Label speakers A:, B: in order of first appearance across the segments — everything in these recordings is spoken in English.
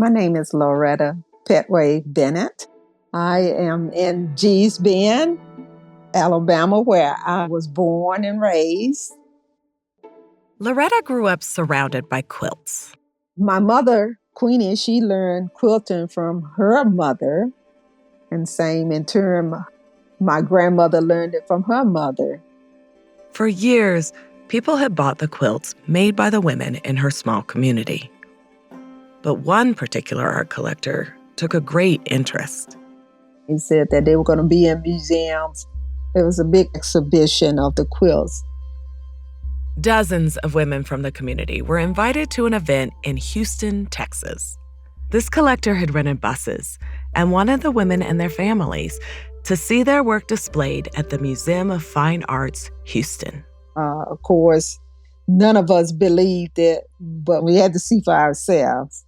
A: My name is Loretta Pettway Bennett. I am in Gee's Bend, Alabama, where I was born and raised.
B: Loretta grew up surrounded by quilts.
A: My mother, Queenie, she learned quilting from her mother, and same in turn, my grandmother learned it from her mother.
B: For years, people had bought the quilts made by the women in her small community. But one particular art collector took a great interest.
A: He said that they were going to be in museums. There was a big exhibition of the quilts.
B: Dozens of women from the community were invited to an event in Houston, Texas. This collector had rented buses and wanted the women and their families to see their work displayed at the Museum of Fine Arts, Houston.
A: Of course, none of us believed it, but we had to see for ourselves.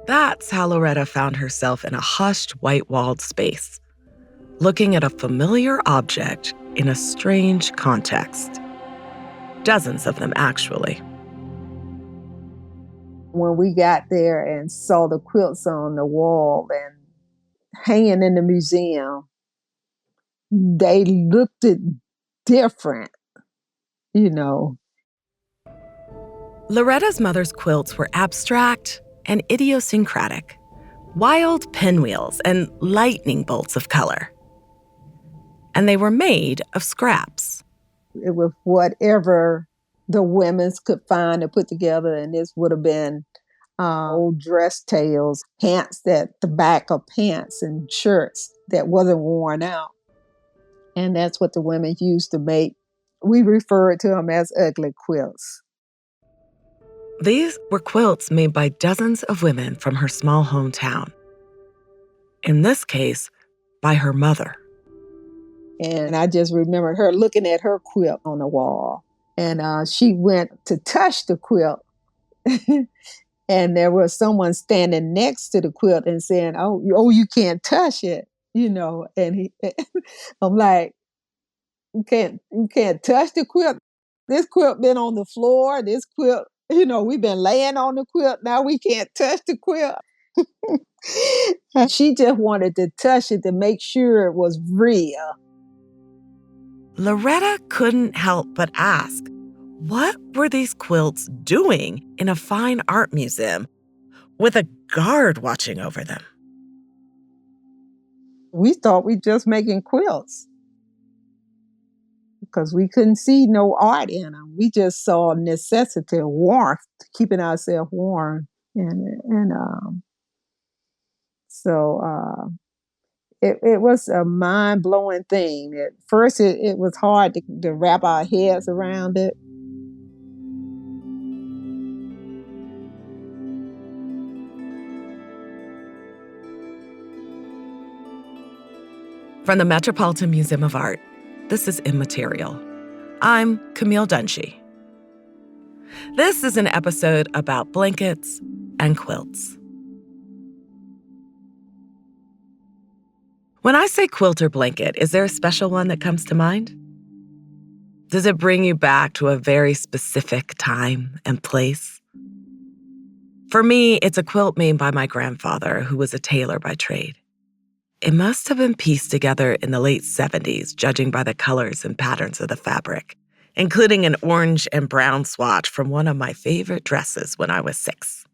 B: That's how Loretta found herself in a hushed, white-walled space, looking at a familiar object in a strange context. Dozens of them, actually.
A: When we got there and saw the quilts on the wall and hanging in the museum, they looked different, you know.
B: Loretta's mother's quilts were abstract and idiosyncratic, wild pinwheels and lightning bolts of color. And they were made of scraps.
A: It was whatever the women could find and put together, and this would have been old dress tails, pants the back of pants and shirts that wasn't worn out. And that's what the women used to make. We referred to them as ugly quilts.
B: These were quilts made by dozens of women from her small hometown. In this case, by her mother.
A: And I just remember her looking at her quilt on the wall. And she went to touch the quilt. And there was someone standing next to the quilt and saying, oh, you can't touch it, you know. And I'm like, you can't touch the quilt. This quilt been on the floor. This quilt, you know, we've been laying on the quilt. Now we can't touch the quilt. She just wanted to touch it to make sure it was real.
B: Loretta couldn't help but ask, what were these quilts doing in a fine art museum with a guard watching over them?
A: We thought we just making quilts because we couldn't see no art in them. We just saw necessity, warmth, keeping ourselves warm. It was a mind-blowing thing. At first, it was hard to wrap our heads around it.
B: From the Metropolitan Museum of Art, this is Immaterial. I'm Camille Dungy. This is an episode about blankets and quilts. When I say quilt or blanket, is there a special one that comes to mind? Does it bring you back to a very specific time and place? For me, it's a quilt made by my grandfather, who was a tailor by trade. It must have been pieced together in the late 70s, judging by the colors and patterns of the fabric, including an orange and brown swatch from one of my favorite dresses when I was 6.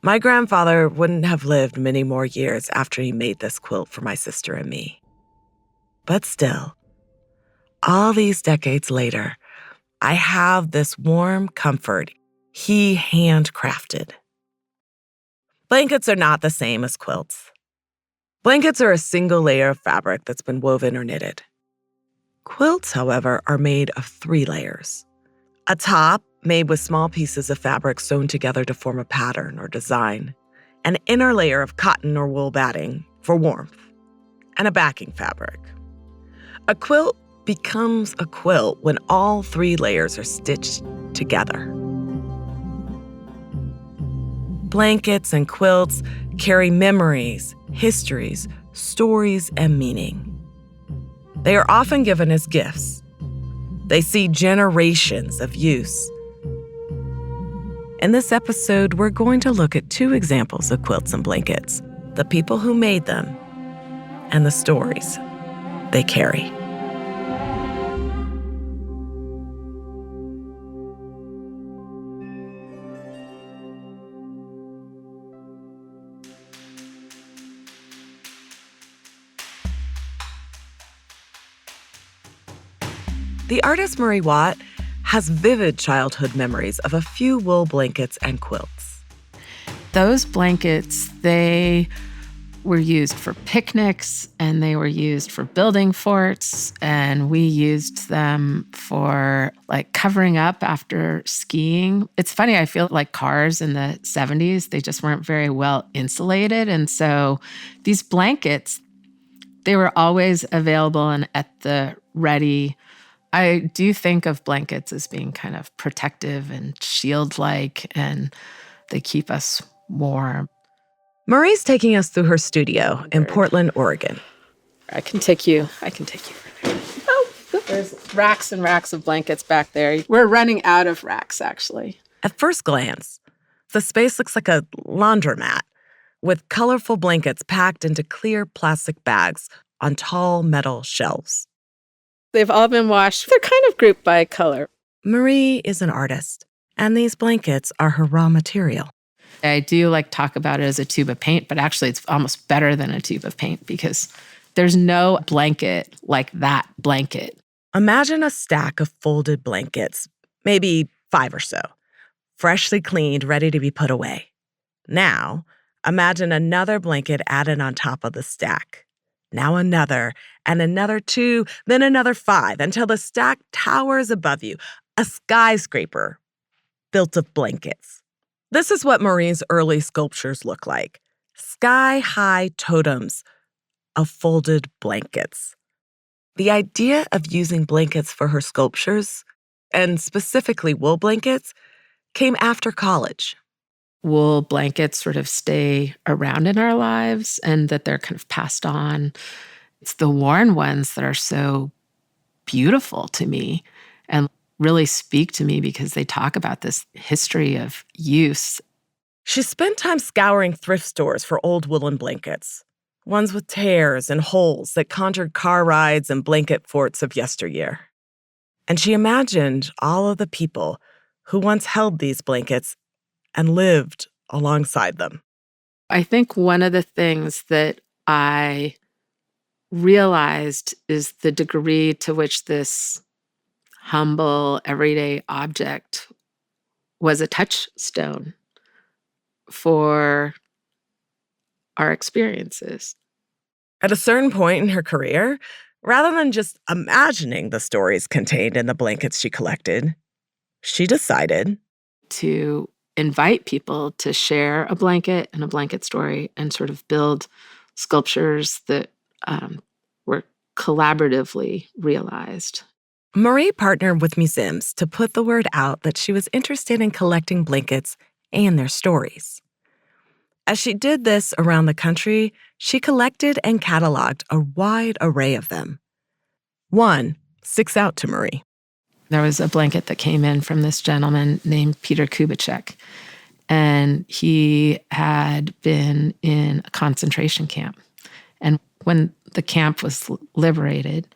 B: My grandfather wouldn't have lived many more years after he made this quilt for my sister and me. But still, all these decades later, I have this warm comfort he handcrafted. Blankets are not the same as quilts. Blankets are a single layer of fabric that's been woven or knitted. Quilts, however, are made of 3 layers. A top, made with small pieces of fabric sewn together to form a pattern or design, an inner layer of cotton or wool batting for warmth, and a backing fabric. A quilt becomes a quilt when all 3 layers are stitched together. Blankets and quilts carry memories, histories, stories, and meaning. They are often given as gifts. They see generations of use. In this episode, we're going to look at two examples of quilts and blankets, the people who made them and the stories they carry. The artist Marie Watt has vivid childhood memories of a few wool blankets and quilts.
C: Those blankets, they were used for picnics and they were used for building forts, and we used them for like covering up after skiing. It's funny, I feel like cars in the 70s, they just weren't very well insulated. And so these blankets, they were always available and at the ready. I do think of blankets as being kind of protective and shield-like, and they keep us warm.
B: Marie's taking us through her studio in Portland, Oregon.
C: I can take you. Oh, there's racks and racks of blankets back there. We're running out of racks, actually.
B: At first glance, the space looks like a laundromat with colorful blankets packed into clear plastic bags on tall metal shelves.
C: They've all been washed. They're kind of grouped by color.
B: Marie is an artist, and these blankets are her raw material.
C: I do like talk about it as a tube of paint, but actually it's almost better than a tube of paint because there's no blanket like that blanket.
B: Imagine a stack of folded blankets, maybe 5 or so, freshly cleaned, ready to be put away. Now, imagine another blanket added on top of the stack. Now another, and another 2, then another 5, until the stack towers above you, a skyscraper built of blankets. This is what Marie's early sculptures look like. Sky-high totems of folded blankets. The idea of using blankets for her sculptures, and specifically wool blankets, came after college.
C: Wool blankets sort of stay around in our lives and that they're kind of passed on. It's the worn ones that are so beautiful to me and really speak to me because they talk about this history of use.
B: She spent time scouring thrift stores for old woolen blankets, ones with tears and holes that conjured car rides and blanket forts of yesteryear. And she imagined all of the people who once held these blankets and lived alongside them.
C: I think one of the things that I realized is the degree to which this humble, everyday object was a touchstone for our experiences.
B: At a certain point in her career, rather than just imagining the stories contained in the blankets she collected, she decided
C: to invite people to share a blanket and a blanket story and sort of build sculptures that were collaboratively realized.
B: Marie partnered with museums to put the word out that she was interested in collecting blankets and their stories. As she did this around the country, she collected and cataloged a wide array of them. One sticks out to Marie.
C: There was a blanket that came in from this gentleman named Peter Kubitschek, and he had been in a concentration camp. And when the camp was liberated,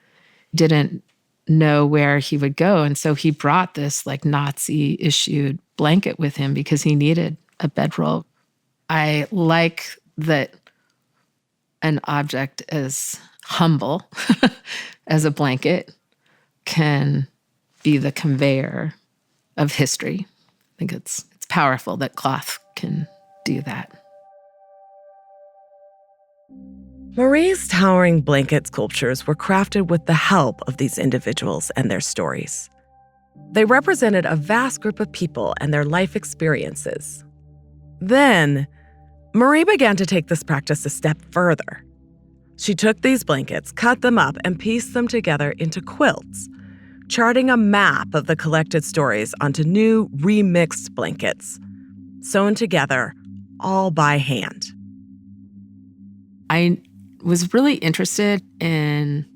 C: he didn't know where he would go. And so he brought this like Nazi-issued blanket with him because he needed a bedroll. I like that an object as humble as a blanket can be the conveyor of history. I think it's powerful that cloth can do that.
B: Marie's towering blanket sculptures were crafted with the help of these individuals and their stories. They represented a vast group of people and their life experiences. Then, Marie began to take this practice a step further. She took these blankets, cut them up, and pieced them together into quilts, charting a map of the collected stories onto new, remixed blankets, sewn together all by hand.
C: I was really interested in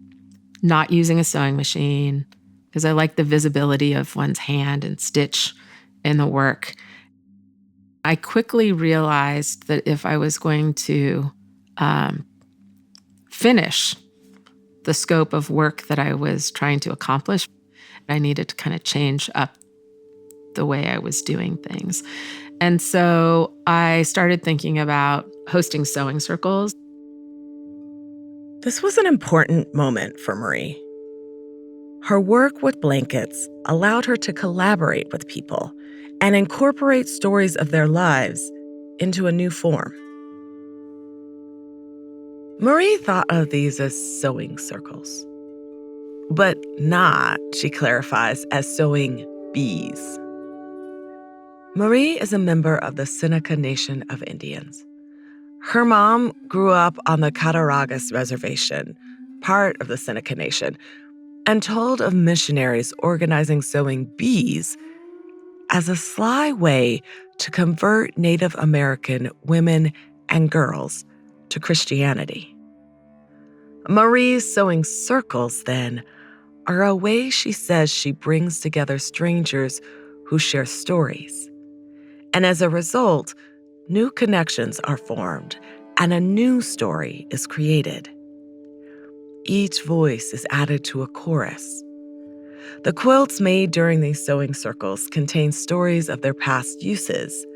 C: not using a sewing machine because I like the visibility of one's hand and stitch in the work. I quickly realized that if I was going to finish the scope of work that I was trying to accomplish, I needed to kind of change up the way I was doing things. And so I started thinking about hosting sewing circles.
B: This was an important moment for Marie. Her work with blankets allowed her to collaborate with people and incorporate stories of their lives into a new form. Marie thought of these as sewing circles, but not, she clarifies, as sewing bees. Marie is a member of the Seneca Nation of Indians. Her mom grew up on the Cattaraugus Reservation, part of the Seneca Nation, and told of missionaries organizing sewing bees as a sly way to convert Native American women and girls to Christianity. Marie's sewing circles, then, are a way she says she brings together strangers who share stories. And as a result, new connections are formed and a new story is created. Each voice is added to a chorus. The quilts made during these sewing circles contain stories of their past uses,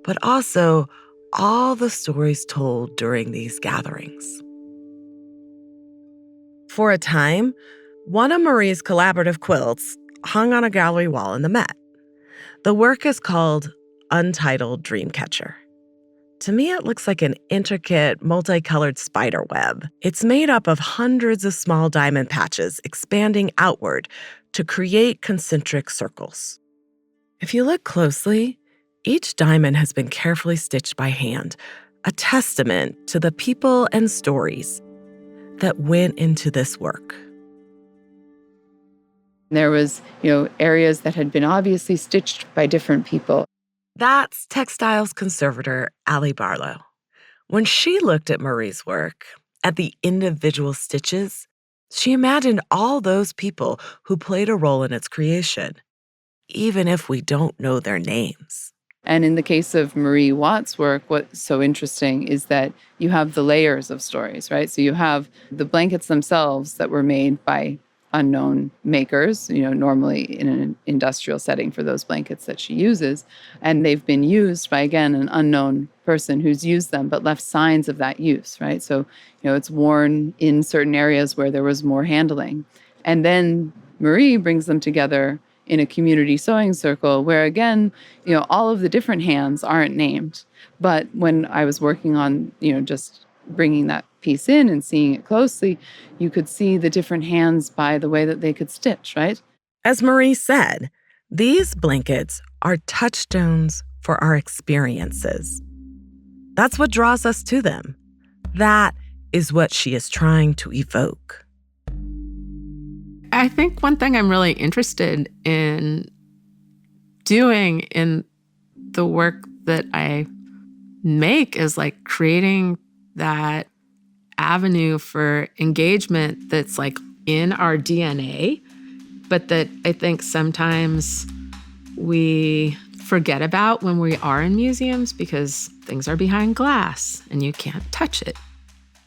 B: but also all the stories told during these gatherings. For a time, one of Marie's collaborative quilts hung on a gallery wall in the Met. The work is called Untitled Dreamcatcher. To me, it looks like an intricate, multicolored spider web. It's made up of hundreds of small diamond patches expanding outward to create concentric circles. If you look closely, each diamond has been carefully stitched by hand, a testament to the people and stories that went into this work.
D: There was, areas that had been obviously stitched by different people.
B: That's Textiles Conservator Allie Barlow. When she looked at Marie's work, at the individual stitches, she imagined all those people who played a role in its creation, even if we don't know their names.
D: And in the case of Marie Watt's work, what's so interesting is that you have the layers of stories, right? So you have the blankets themselves that were made by unknown makers, normally in an industrial setting for those blankets that she uses. And they've been used by, again, an unknown person who's used them but left signs of that use, right? So, it's worn in certain areas where there was more handling. And then Marie brings them together in a community sewing circle where, again, all of the different hands aren't named. But when I was working on, just bringing that piece in and seeing it closely, you could see the different hands by the way that they could stitch, right?
B: As Marie said, these blankets are touchstones for our experiences. That's what draws us to them. That is what she is trying to evoke.
C: I think one thing I'm really interested in doing in the work that I make is like creating that avenue for engagement that's like in our DNA, but that I think sometimes we forget about when we are in museums because things are behind glass and you can't touch it.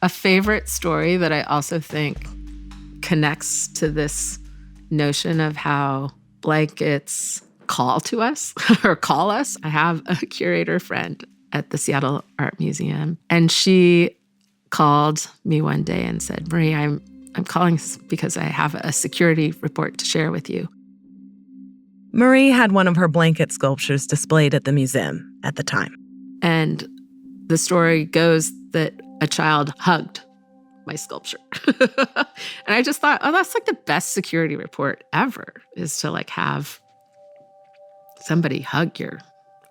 C: A favorite story that I also think connects to this notion of how blankets call to us or call us. I have a curator friend at the Seattle Art Museum, and she called me one day and said, "Marie, I'm calling because I have a security report to share with you."
B: Marie had one of her blanket sculptures displayed at the museum at the time.
C: And the story goes that a child hugged my sculpture. And I just thought, oh, that's like the best security report ever, is to like have somebody hug your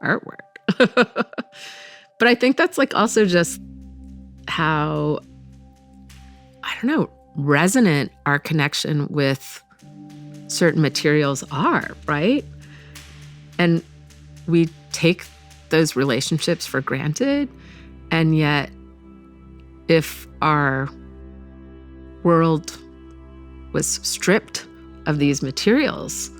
C: artwork. But I think that's like also just how, I don't know, resonant our connection with certain materials are, right? And we take those relationships for granted. And yet, if our world was stripped of these materials,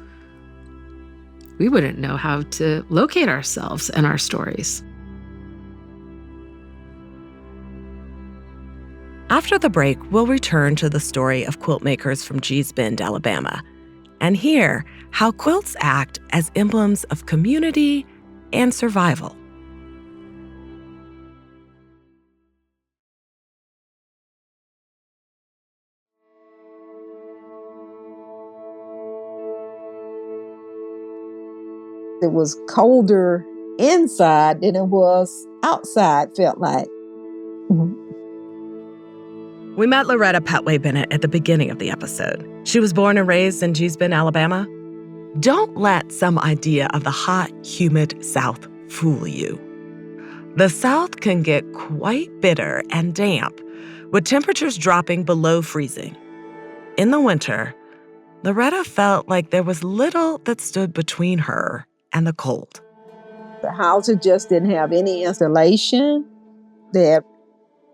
C: we wouldn't know how to locate ourselves and our stories.
B: After the break, we'll return to the story of quilt makers from Gee's Bend, Alabama, and hear how quilts act as emblems of community and survival.
A: It was colder inside than it was outside, felt like.
B: We met Loretta Pettway Bennett at the beginning of the episode. She was born and raised in Gee's Bend, Alabama. Don't let some idea of the hot, humid South fool you. The South can get quite bitter and damp, with temperatures dropping below freezing. In the winter, Loretta felt like there was little that stood between her and the cold.
A: The houses just didn't have any insulation. They had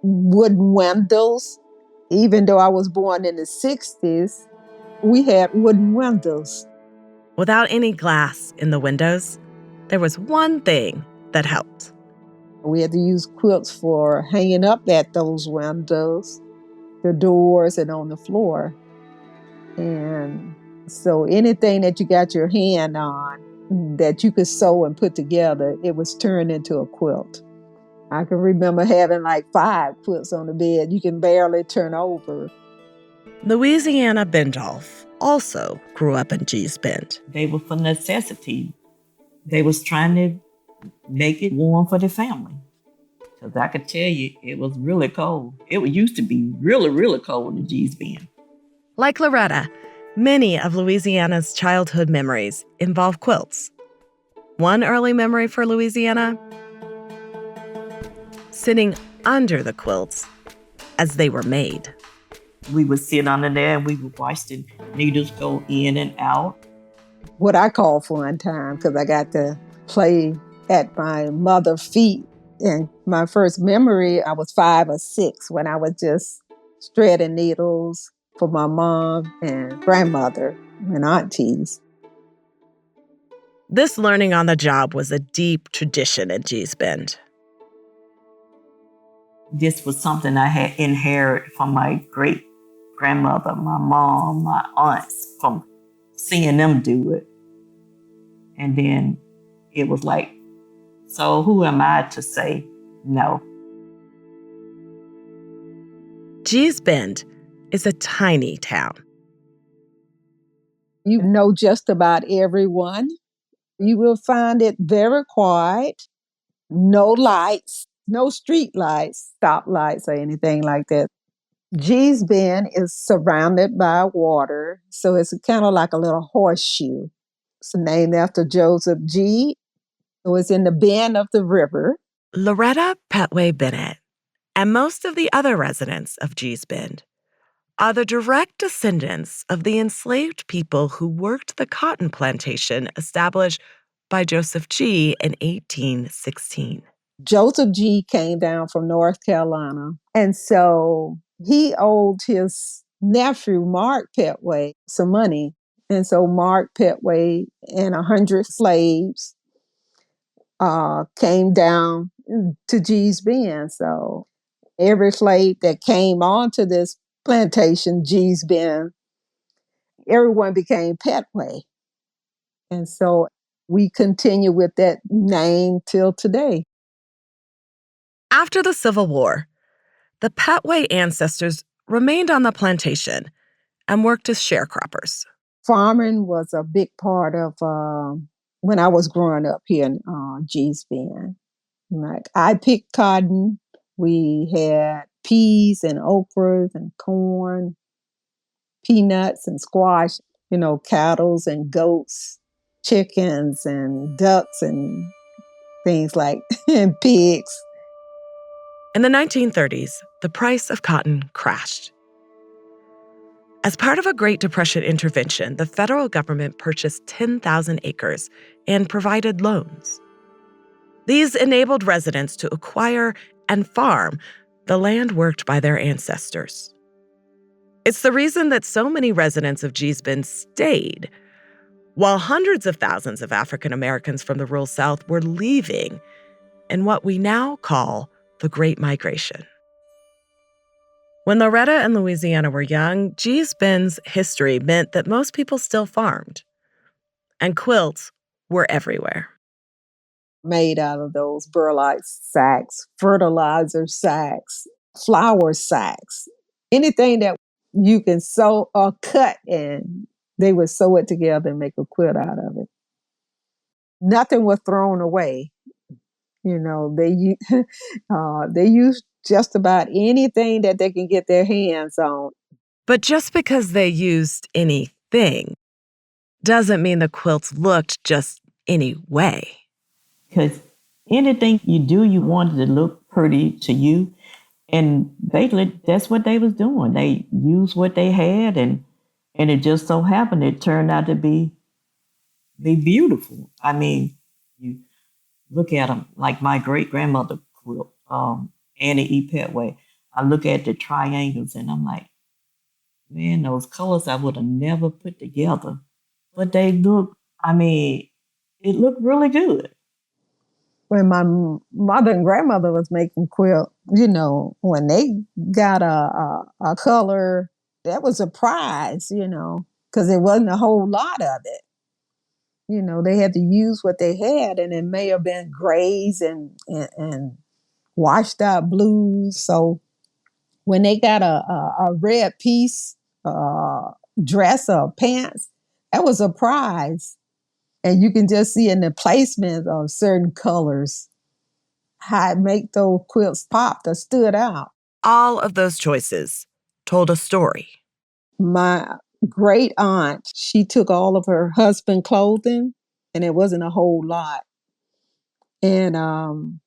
A: wooden windows. Even though I was born in the 60s, we had wooden windows.
B: Without any glass in the windows, there was one thing that helped.
A: We had to use quilts for hanging up at those windows, the doors, and on the floor. And so anything that you got your hand on that you could sew and put together, it was turned into a quilt. I can remember having like 5 quilts on the bed you can barely turn over.
B: Louisiana Bendolph also grew up in Gee's Bend.
E: They were for necessity. They was trying to make it warm for the family. Because I could tell you, it was really cold. It used to be really, really cold in Gee's Bend.
B: Like Loretta, many of Louisiana's childhood memories involve quilts. One early memory for Louisiana: sitting under the quilts as they were made.
E: We would sit under there and we would watch the needles go in and out.
A: What I call fun time, because I got to play at my mother's feet. And my first memory, I was 5 or 6 when I was just threading needles for my mom and grandmother and aunties.
B: This learning on the job was a deep tradition in Gee's Bend.
E: This was something I had inherited from my great-grandmother, my mom, my aunts, from seeing them do it. And then it was like, so who am I to say no?
B: Gee's Bend is a tiny town.
A: You know just about everyone. You will find it very quiet, no lights, no street lights, stop lights, or anything like that. Gee's Bend is surrounded by water, so it's kind of like a little horseshoe. It's named after Joseph G. It was in the bend of the river.
B: Loretta Pettway Bennett and most of the other residents of Gee's Bend are the direct descendants of the enslaved people who worked the cotton plantation established by Joseph G. in 1816.
A: Joseph G. came down from North Carolina, and so he owed his nephew, Mark Pettway, some money. And so Mark Pettway and 100 slaves came down to Gee's Bend. So every slave that came onto this plantation, Gee's Bend, everyone became Pettway. And so we continue with that name till today.
B: After the Civil War, the Pettway ancestors remained on the plantation and worked as sharecroppers.
A: Farming was a big part of when I was growing up here in Gee's Bend. Like I picked cotton. We had peas and okras and corn, peanuts and squash, cattle and goats, chickens and ducks and things like and pigs.
B: In the 1930s, the price of cotton crashed. As part of a Great Depression intervention, the federal government purchased 10,000 acres and provided loans. These enabled residents to acquire and farm the land worked by their ancestors. It's the reason that so many residents of Gee's Bend stayed, while hundreds of thousands of African Americans from the rural South were leaving in what we now call the Great Migration. When Loretta and Louisiana were young, Gee's Bend's history meant that most people still farmed, and quilts were everywhere.
A: Made out of those burlap sacks, fertilizer sacks, flour sacks, anything that you can sew or cut, and they would sew it together and make a quilt out of it. Nothing was thrown away. You know, they use just about anything that they can get their hands on.
B: But just because they used anything doesn't mean the quilts looked just any way.
E: Because anything you do, you wanted to look pretty to you. And basically, that's what they was doing. They used what they had, and it just so happened it turned out to be beautiful. I mean, you look at them, like my great-grandmother quilt, Annie E. Pettway. I look at the triangles, and I'm like, man, those colors I would have never put together. But they look, I mean, it looked really good.
A: When my mother and grandmother was making quilt, you know, when they got a color, that was a prize, you know, because there wasn't a whole lot of it. You know, they had to use what they had, and it may have been grays and washed out blues. So when they got a red piece, dress or pants, that was a prize. And you can just see in the placement of certain colors how it make those quilts pop that stood out.
B: All of those choices told a story.
A: My great aunt, she took all of her husband clothing, and it wasn't a whole lot. And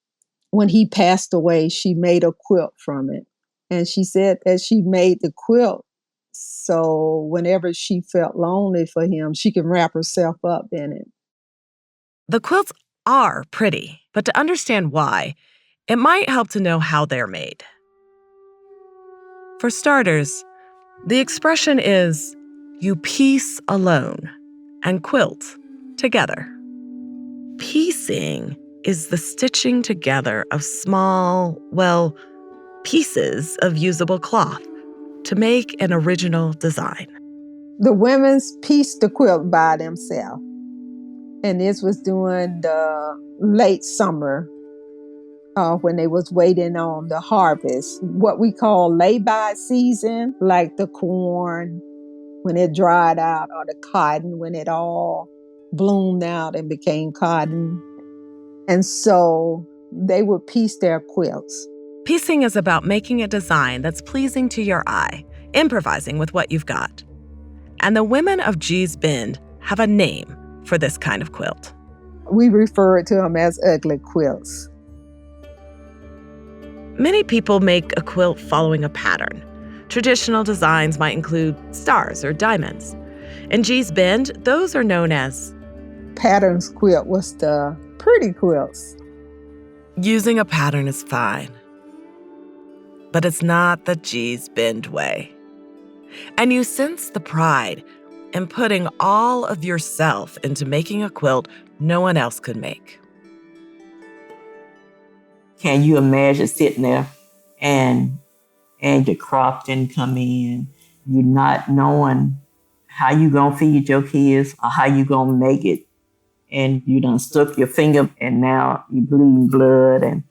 A: when he passed away, she made a quilt from it. And she said that she made the quilt so whenever she felt lonely for him, she could wrap herself up in it.
B: The quilts are pretty, but to understand why, it might help to know how they're made. For starters, the expression is, you piece alone and quilt together. Piecing is the stitching together of small, pieces of usable cloth to make an original design.
A: The women's pieced the quilt by themselves. And this was during the late summer when they was waiting on the harvest. What we call lay-by season, like the corn when it dried out, or the cotton when it all bloomed out and became cotton. And so they would piece their quilts.
B: Piecing is about making a design that's pleasing to your eye, improvising with what you've got. And the women of Gee's Bend have a name for this kind of quilt.
A: We refer to them as ugly quilts.
B: Many people make a quilt following a pattern. Traditional designs might include stars or diamonds. In Gee's Bend, those are known as
A: patterns quilt was the pretty quilts.
B: Using a pattern is fine, but it's not the Gee's Bend way. And you sense the pride in putting all of yourself into making a quilt no one else could make.
E: Can you imagine sitting there and your crop didn't come in, you not knowing how you gonna feed your kids or how you gonna make it, and you done stuck your finger and now you bleeding blood and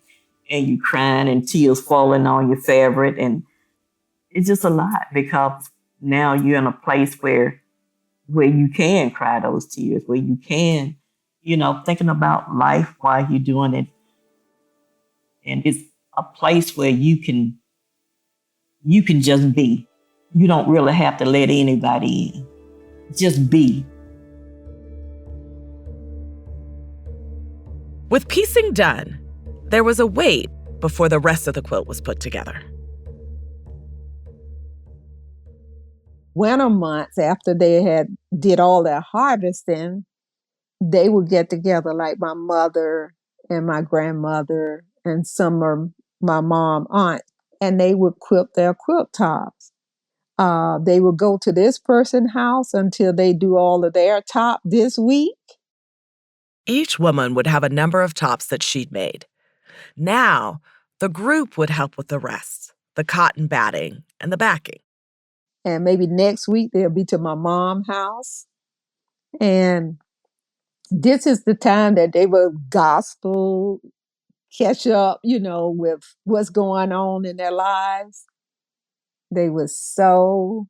E: you crying and tears falling on your fabric, and it's just a lot because now you're in a place where you can cry those tears, where you can, thinking about life while you're doing it. And it's a place where you can just be. You don't really have to let anybody in. Just be.
B: With piecing done, there was a wait before the rest of the quilt was put together.
A: Winter months, after they had did all their harvesting, they would get together, like my mother and my grandmother and some of my aunt, and they would quilt their quilt tops. They would go to this person's house until they do all of their top this week.
B: Each woman would have a number of tops that she'd made. Now, the group would help with the rest, the cotton batting and the backing.
A: And maybe next week they'll be to my mom's house. And this is the time that they would gospel, catch up, with what's going on in their lives. They were so,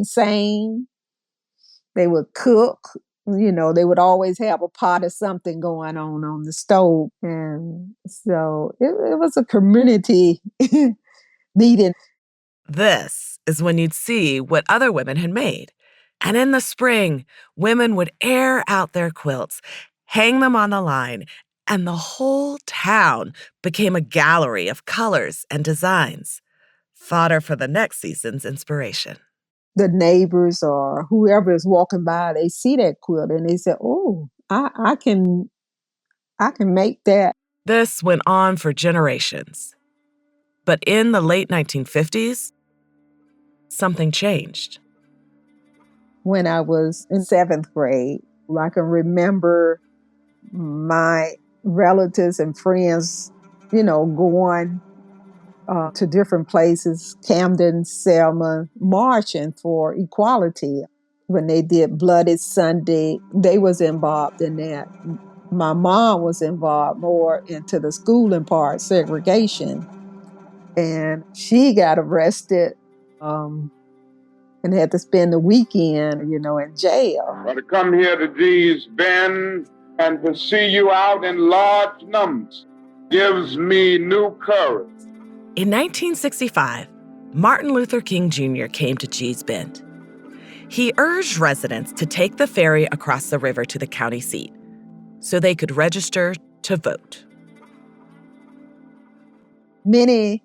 A: sane. They would cook. They would always have a pot of something going on the stove. And so it was a community meeting.
B: This is when you'd see what other women had made. And in the spring, women would air out their quilts, hang them on the line, and the whole town became a gallery of colors and designs, fodder for the next season's inspiration.
A: The neighbors or whoever is walking by, they see that quilt and they say, "Oh, I can make that."
B: This went on for generations. But in the late 1950s, something changed.
A: When I was in 7th grade, I can remember my relatives and friends, going to different places, Camden, Selma, marching for equality. When they did Bloody Sunday, they was involved in that. My mom was involved more into the schooling part, segregation. And she got arrested and had to spend the weekend, in jail.
F: But to come here to Gee's Bend and to see you out in large numbers gives me new courage.
B: In 1965, Martin Luther King Jr. came to Gee's Bend. He urged residents to take the ferry across the river to the county seat so they could register to vote.
A: Many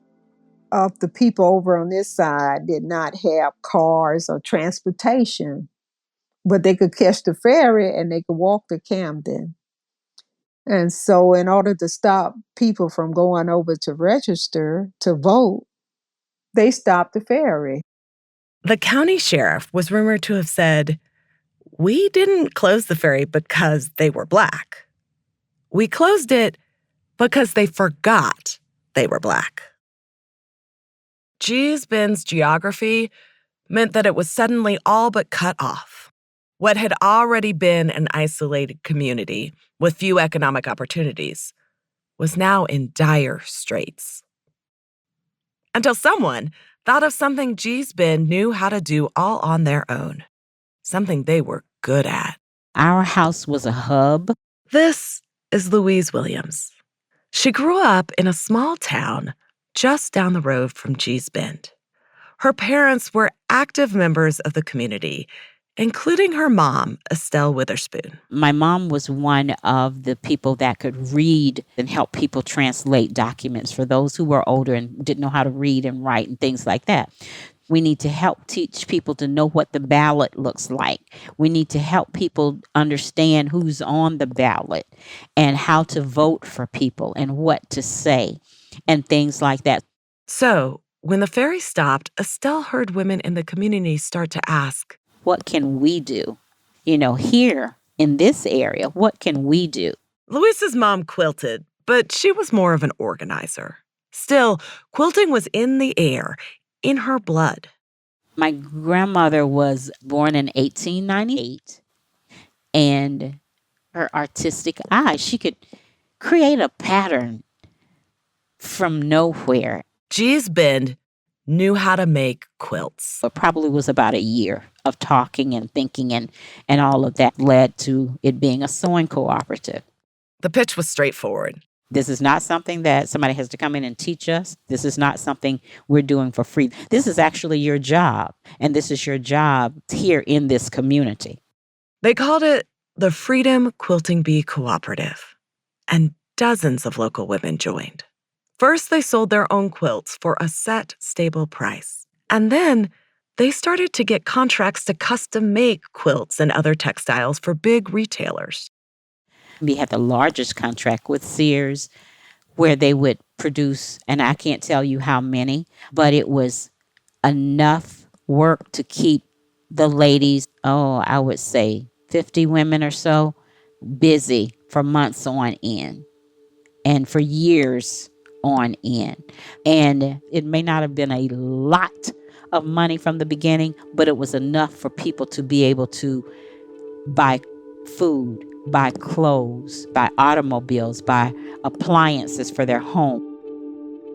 A: of the people over on this side did not have cars or transportation, but they could catch the ferry and they could walk to Camden. And so in order to stop people from going over to register to vote, they stopped the ferry.
B: The county sheriff was rumored to have said, "We didn't close the ferry because they were Black. We closed it because they forgot they were Black." Gee's Bend's geography meant that it was suddenly all but cut off. What had already been an isolated community with few economic opportunities was now in dire straits. Until someone thought of something Gee's Bend knew how to do all on their own, something they were good at.
G: Our house was a hub.
B: This is Louise Williams. She grew up in a small town just down the road from Gee's Bend. Her parents were active members of the community, including her mom, Estelle Witherspoon.
G: My mom was one of the people that could read and help people translate documents for those who were older and didn't know how to read and write and things like that. We need to help teach people to know what the ballot looks like. We need to help people understand who's on the ballot and how to vote for people and what to say and things like that.
B: So, when the ferry stopped, Estelle heard women in the community start to ask,
G: what can we do? Here in this area, what can we do?
B: Louise's mom quilted, but she was more of an organizer. Still, quilting was in the air, in her blood.
G: My grandmother was born in 1898, and her artistic eye, she could create a pattern from nowhere.
B: Gee's Bend knew how to make quilts.
G: It probably was about a year of talking and thinking, and all of that led to it being a sewing cooperative.
B: The pitch was straightforward.
G: This is not something that somebody has to come in and teach us. This is not something we're doing for free. This is actually your job, and this is your job here in this community.
B: They called it the Freedom Quilting Bee Cooperative, and dozens of local women joined. First, they sold their own quilts for a set, stable price. And then they started to get contracts to custom make quilts and other textiles for big retailers.
G: We had the largest contract with Sears, where they would produce, and I can't tell you how many, but it was enough worked to keep the ladies, I would say 50 women or so, busy for months on end and for years on end. And it may not have been a lot of money from the beginning, but it was enough for people to be able to buy food, buy clothes, buy automobiles, buy appliances for their home.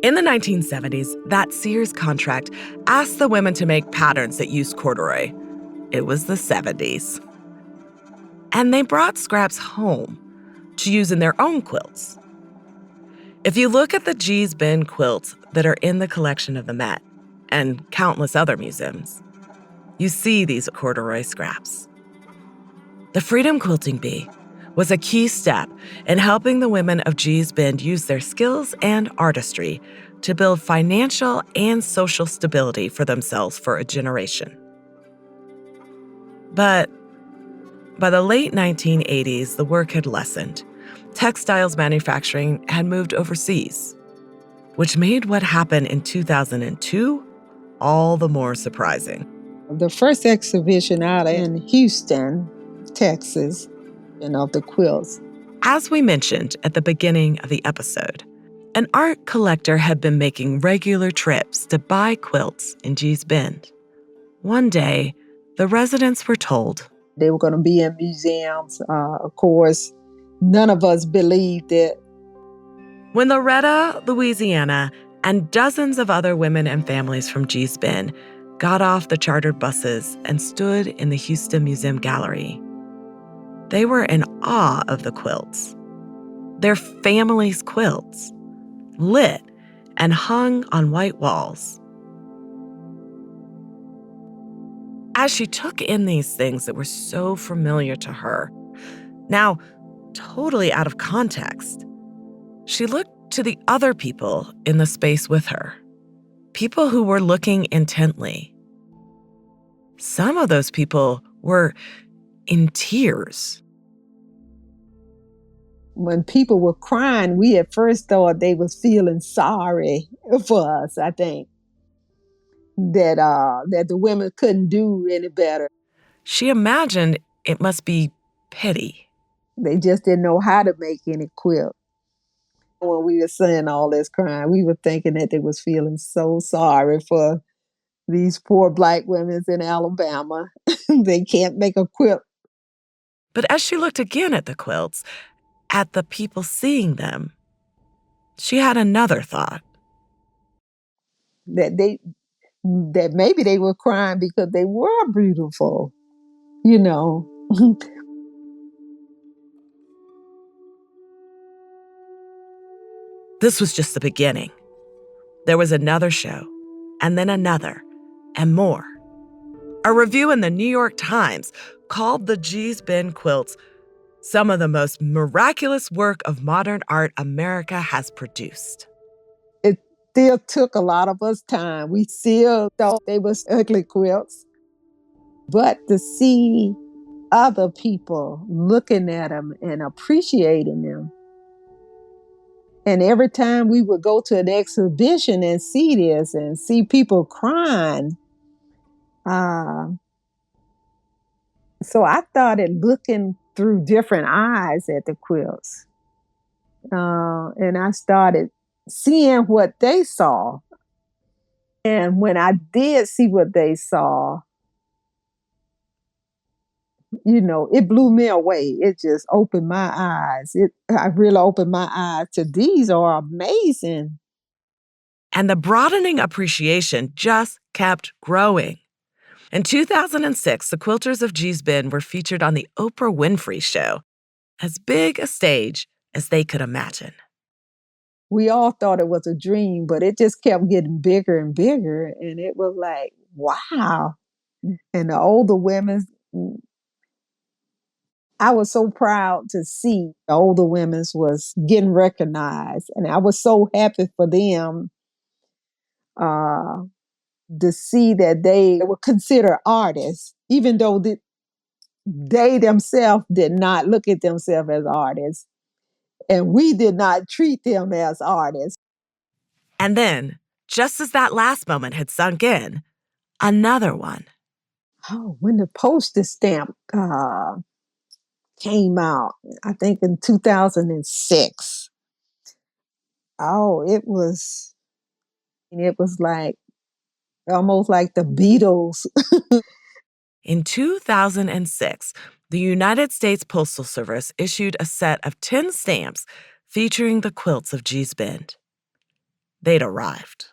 B: In the 1970s, that Sears contract asked the women to make patterns that used corduroy. It was the 70s. And they brought scraps home to use in their own quilts. If you look at the Gee's Bend quilts that are in the collection of the Met and countless other museums, you see these corduroy scraps. The Freedom Quilting Bee was a key step in helping the women of Gee's Bend use their skills and artistry to build financial and social stability for themselves for a generation. But by the late 1980s, the work had lessened. Textiles manufacturing had moved overseas, which made what happened in 2002 all the more surprising.
A: The first exhibition out in Houston, Texas, of the quilts.
B: As we mentioned at the beginning of the episode, an art collector had been making regular trips to buy quilts in Gee's Bend. One day, the residents were told
A: they were going to be in museums. Of course, none of us believed it.
B: When Loretta, Louisiana, and dozens of other women and families from Gee's Bend got off the chartered buses and stood in the Houston Museum Gallery, they were in awe of the quilts. Their families' quilts, lit and hung on white walls. As she took in these things that were so familiar to her, now totally out of context, she looked to the other people in the space with her, people who were looking intently. Some of those people were in tears.
A: When people were crying, we at first thought they was feeling sorry for us, I think. That the women couldn't do any better.
B: She imagined it must be pity.
A: They just didn't know how to make any quilt. When we were saying all this crying, we were thinking that they was feeling so sorry for these poor Black women in Alabama. They can't make a quilt.
B: But as she looked again at the quilts, at the people seeing them, she had another thought.
A: That maybe they were crying because they were beautiful, you know.
B: This was just the beginning. There was another show, and then another, and more. A review in the New York Times called the Gee's Bend quilts some of the most miraculous work of modern art America has produced.
A: It still took a lot of us time. We still thought they was ugly quilts. But to see other people looking at them and appreciating them. And every time we would go to an exhibition and see this and see people crying, so I started looking through different eyes at the quilts. And I started seeing what they saw. And when I did see what they saw, it blew me away. It just opened my eyes. I really opened my eyes to these are amazing.
B: And the broadening appreciation just kept growing. In 2006, the quilters of Gee's Bend were featured on the Oprah Winfrey Show, as big a stage as they could imagine.
A: We all thought it was a dream, but it just kept getting bigger and bigger. And it was like, wow. And the older women, I was so proud to see the older women was getting recognized. And I was so happy for them to see that they were considered artists, even though they themselves did not look at themselves as artists. And we did not treat them as artists.
B: And then, just as that last moment had sunk in, Another one.
A: Oh, when the postage stamp came out, I think in 2006. Oh, it was like almost like the Beatles.
B: In 2006, the United States Postal Service issued a set of 10 stamps featuring the quilts of Gee's Bend. They'd arrived.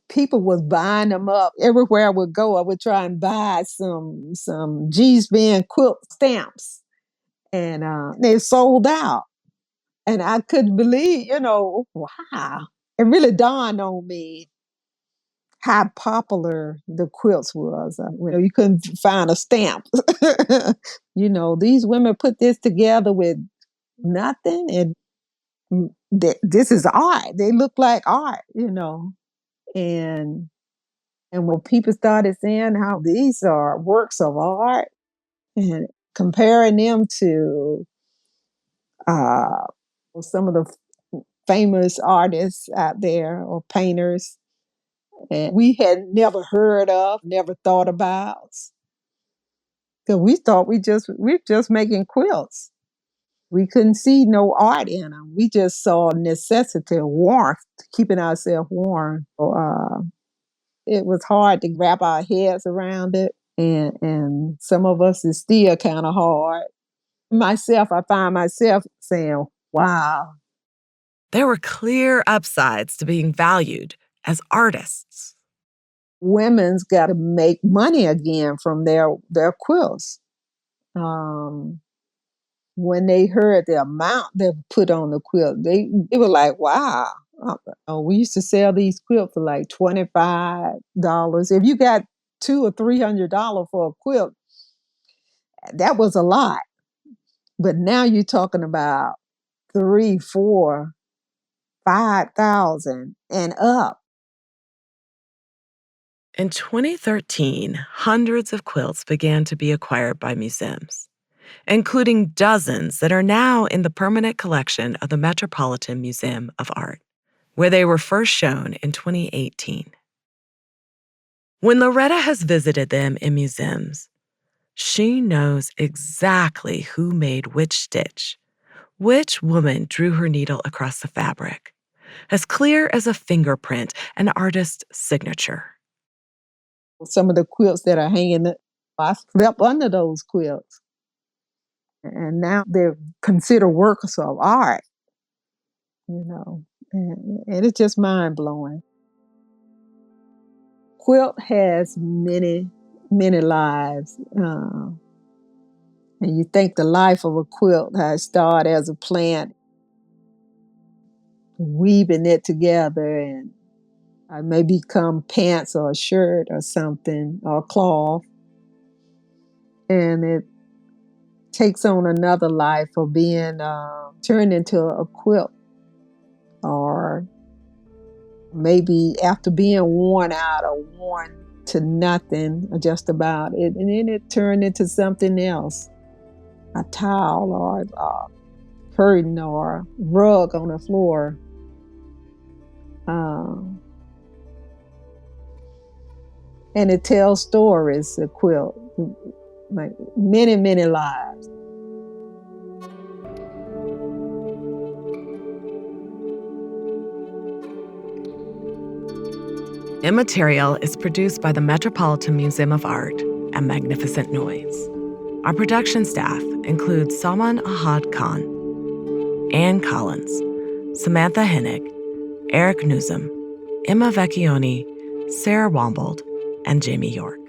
A: People was buying them up. Everywhere I would go, I would try and buy some Gee's Bend quilt stamps. And they sold out. And I couldn't believe, wow. It really dawned on me how popular the quilts was. You couldn't find a stamp. These women put this together with nothing, and this is art. They look like art. And when people started saying how these are works of art and comparing them to some of the famous artists out there or painters, and we had never heard of, never thought about. Because we thought we're just making quilts. We couldn't see no art in them. We just saw necessity, warmth, keeping ourselves warm. It was hard to wrap our heads around it, and some of us is still kind of hard. Myself, I find myself saying, "Wow."
B: There were clear upsides to being valued as artists.
A: Women's got to make money again from their quilts. When they heard the amount they put on the quilt, they were like, "Wow." We used to sell these quilts for like $25. If you got $200 or $300 for a quilt, that was a lot. But now you're talking about 3, 4, 5,000 and up.
B: In 2013, hundreds of quilts began to be acquired by museums, including dozens that are now in the permanent collection of the Metropolitan Museum of Art, where they were first shown in 2018. When Loretta has visited them in museums, she knows exactly who made which stitch, which woman drew her needle across the fabric, as clear as a fingerprint, an artist's signature.
A: Some of the quilts that are hanging, I slept under those quilts. And now they're considered works of art, and it's just mind-blowing. Quilt has many, many lives. And you think the life of a quilt has started as a plant, weaving it together, and may become pants or a shirt or something, or cloth. And it takes on another life of being turned into a quilt, or maybe after being worn out or worn to nothing, or just about it, and then it turned into something else, a towel or a curtain or a rug on the floor. And it tells stories, a quilt, like many, many lives.
B: Immaterial is produced by the Metropolitan Museum of Art and Magnificent Noise. Our production staff includes Salman Ahad Khan, Ann Collins, Samantha Hennig, Eric Newsom, Emma Vecchione, Sarah Wombold, and Jamie York.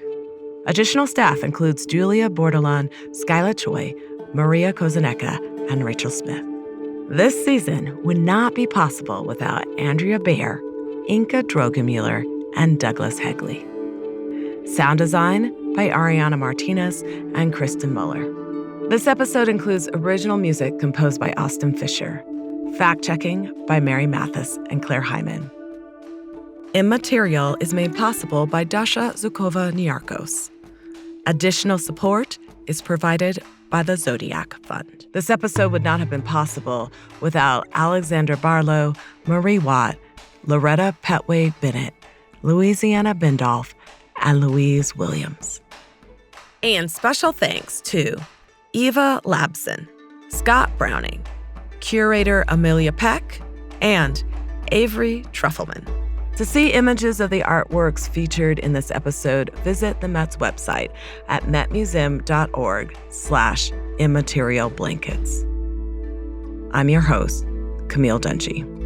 B: Additional staff includes Julia Bordelon, Skyla Choi, Maria Kozaneca, and Rachel Smith. This season would not be possible without Andrea Baer, Inka Drogemuller, and Douglas Hegley. Sound design by Ariana Martinez and Kristen Muller. This episode includes original music composed by Austin Fisher, fact-checking by Mary Mathis and Claire Hyman. Immaterial is made possible by Dasha Zukova-Niarkos. Additional support is provided by the Zodiac Fund. This episode would not have been possible without Alexander Barlow, Marie Watt, Loretta Pettway Bennett, Louisiana Bendolph, and Louise Williams. And special thanks to Eva Labson, Scott Browning, curator Amelia Peck, and Avery Truffleman. To see images of the artworks featured in this episode, visit the Met's website at metmuseum.org/immaterial blankets. I'm your host, Camille Dungy.